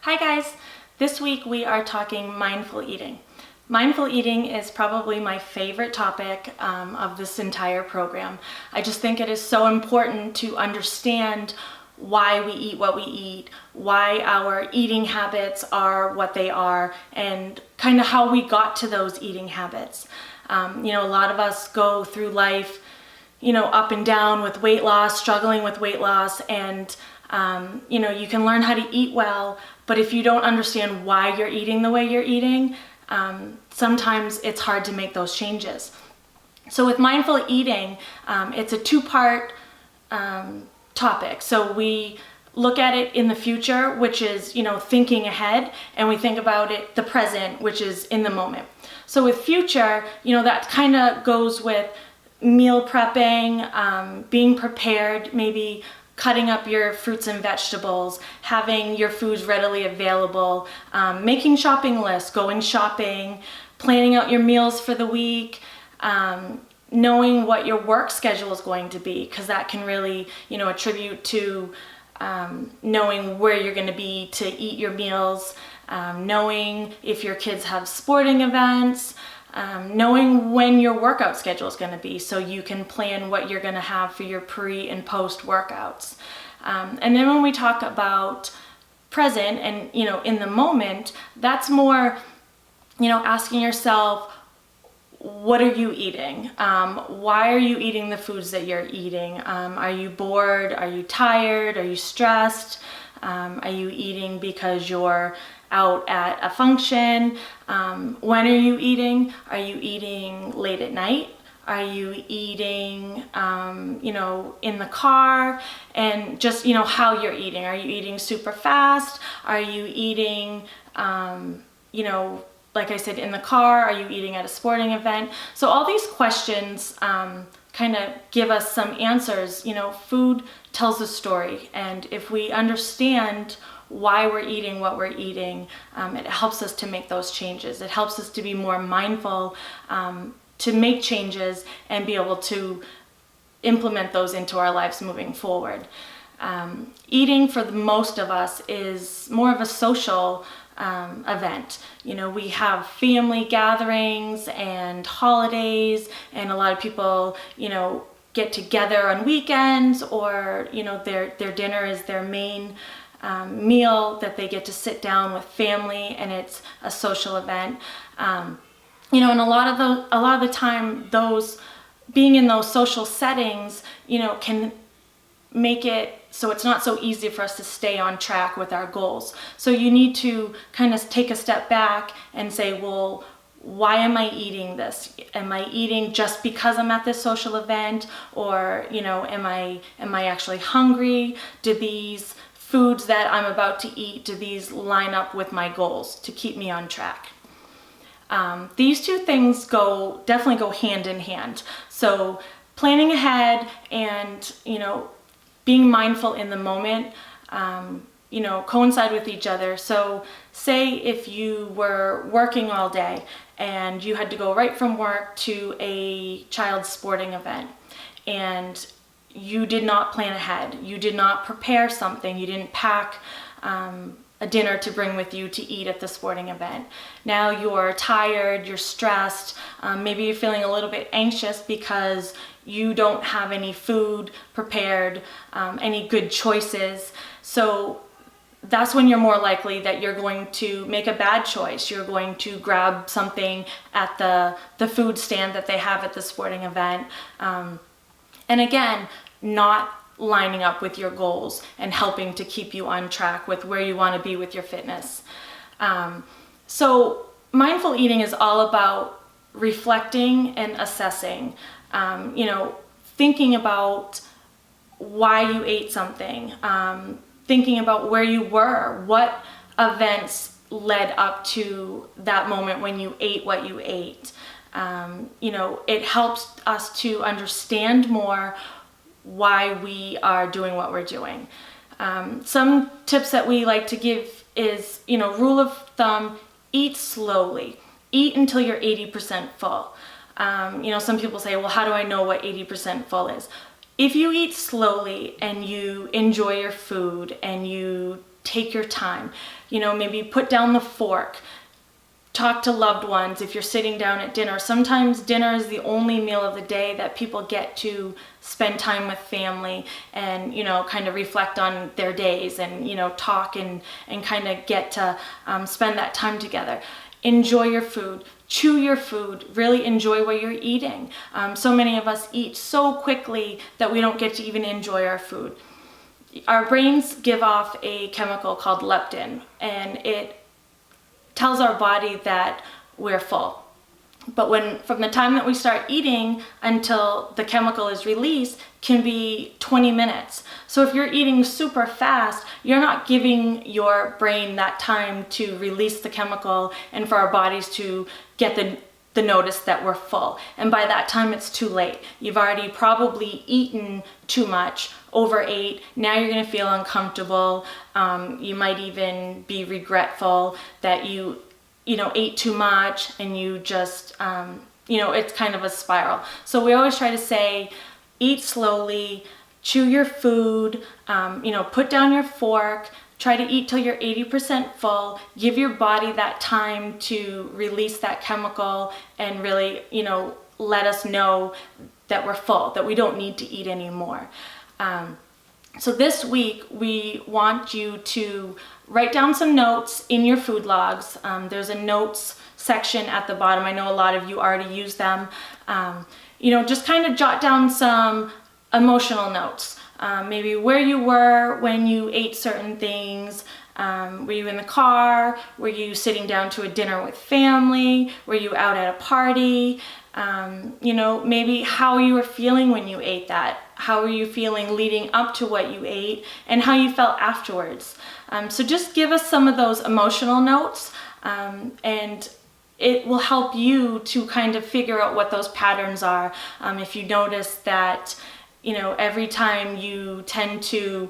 Hi guys! This week we are talking mindful eating. Mindful eating is probably my favorite topic of this entire program. I just think it is so important to understand why we eat what we eat, why our eating habits are what they are, and kind of how we got to those eating habits. A lot of us go through life, up and down with weight loss, struggling with weight loss, and you can learn how to eat well, but if you don't understand why you're eating the way you're eating, sometimes it's hard to make those changes. So with mindful eating, it's a two-part topic. So we look at it in the future, which is, thinking ahead, and we think about it the present, which is in the moment. So with future, that kind of goes with meal prepping, being prepared, maybe cutting up your fruits and vegetables, having your foods readily available, making shopping lists, going shopping, planning out your meals for the week, knowing what your work schedule is going to be, because that can really, attribute to knowing where you're going to be to eat your meals, knowing if your kids have sporting events, knowing when your workout schedule is going to be so you can plan what you're going to have for your pre and post workouts. And then when we talk about present and, in the moment, that's more, asking yourself, what are you eating? Why are you eating the foods that you're eating? Are you bored? Are you tired? Are you stressed? Are you eating because you're out at a function? When are you eating? Are you eating late at night? Are you eating, in the car? And just, how you're eating. Are you eating super fast? Are you eating, like I said, in the car? Are you eating at a sporting event? So all these questions kind of give us some answers. Food tells a story, and if we understand why we're eating what we're eating, it helps us to make those changes. It helps us to be more mindful, to make changes and be able to implement those into our lives moving forward. Eating for the most of us is more of a social event. We have family gatherings and holidays, and a lot of people, get together on weekends, or, their dinner is their main meal that they get to sit down with family, and it's a social event. And a lot of the time, those being in those social settings, can make it so it's not so easy for us to stay on track with our goals. So you need to kind of take a step back and say, well, why am I eating this? Am I eating just because I'm at this social event? Or, am I actually hungry? Do these foods that I'm about to eat, do these line up with my goals to keep me on track? These two things definitely go hand in hand. So planning ahead and, being mindful in the moment, coincide with each other. So say if you were working all day and you had to go right from work to a child's sporting event, and you did not plan ahead, you did not prepare something, you didn't pack a dinner to bring with you to eat at the sporting event. Now you're tired, you're stressed, maybe you're feeling a little bit anxious because you don't have any food prepared, any good choices. So that's when you're more likely that you're going to make a bad choice. You're going to grab something at the food stand that they have at the sporting event. And again, not lining up with your goals and helping to keep you on track with where you want to be with your fitness. So mindful eating is all about reflecting and assessing, thinking about why you ate something, thinking about where you were, what events led up to that moment when you ate what you ate. It helps us to understand more why we are doing what we're doing. Some tips that we like to give is, rule of thumb, eat slowly. Eat until you're 80% full. Some people say, well, how do I know what 80% full is? If you eat slowly and you enjoy your food and you take your time. You know, maybe put down the fork. Talk to loved ones if you're sitting down at dinner. Sometimes dinner is the only meal of the day that people get to spend time with family and, you know, kind of reflect on their days and, you know, talk and kind of get to spend that time together. Enjoy your food. Chew your food. Really enjoy what you're eating. So many of us eat so quickly that we don't get to even enjoy our food. Our brains give off a chemical called leptin, and it tells our body that we're full. But from the time that we start eating until the chemical is released can be 20 minutes. So if you're eating super fast, you're not giving your brain that time to release the chemical and for our bodies to get the notice that we're full. And by that time, it's too late. You've already probably eaten too much, overate. Now you're gonna feel uncomfortable. You might even be regretful that you ate too much, and you just, it's kind of a spiral. So we always try to say, eat slowly, chew your food, put down your fork, try to eat till you're 80% full, give your body that time to release that chemical and really, let us know that we're full, that we don't need to eat anymore. So this week, we want you to write down some notes in your food logs. There's a notes section at the bottom. I know a lot of you already use them. Just kind of jot down some emotional notes. Maybe where you were when you ate certain things. Were you in the car? Were you sitting down to a dinner with family? Were you out at a party? Maybe how you were feeling when you ate that. How were you feeling leading up to what you ate, and how you felt afterwards. So just give us some of those emotional notes, and it will help you to kind of figure out what those patterns are. If you notice that, every time you tend to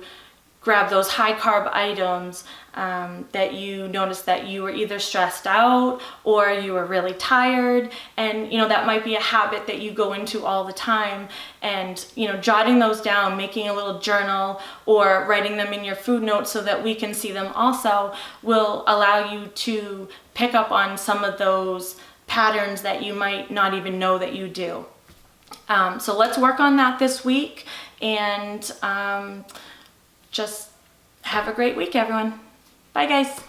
grab those high carb items, that you notice that you were either stressed out or you were really tired, and that might be a habit that you go into all the time, and jotting those down, making a little journal or writing them in your food notes so that we can see them also, will allow you to pick up on some of those patterns that you might not even know that you do. So let's work on that this week, and just have a great week, everyone. Bye, guys.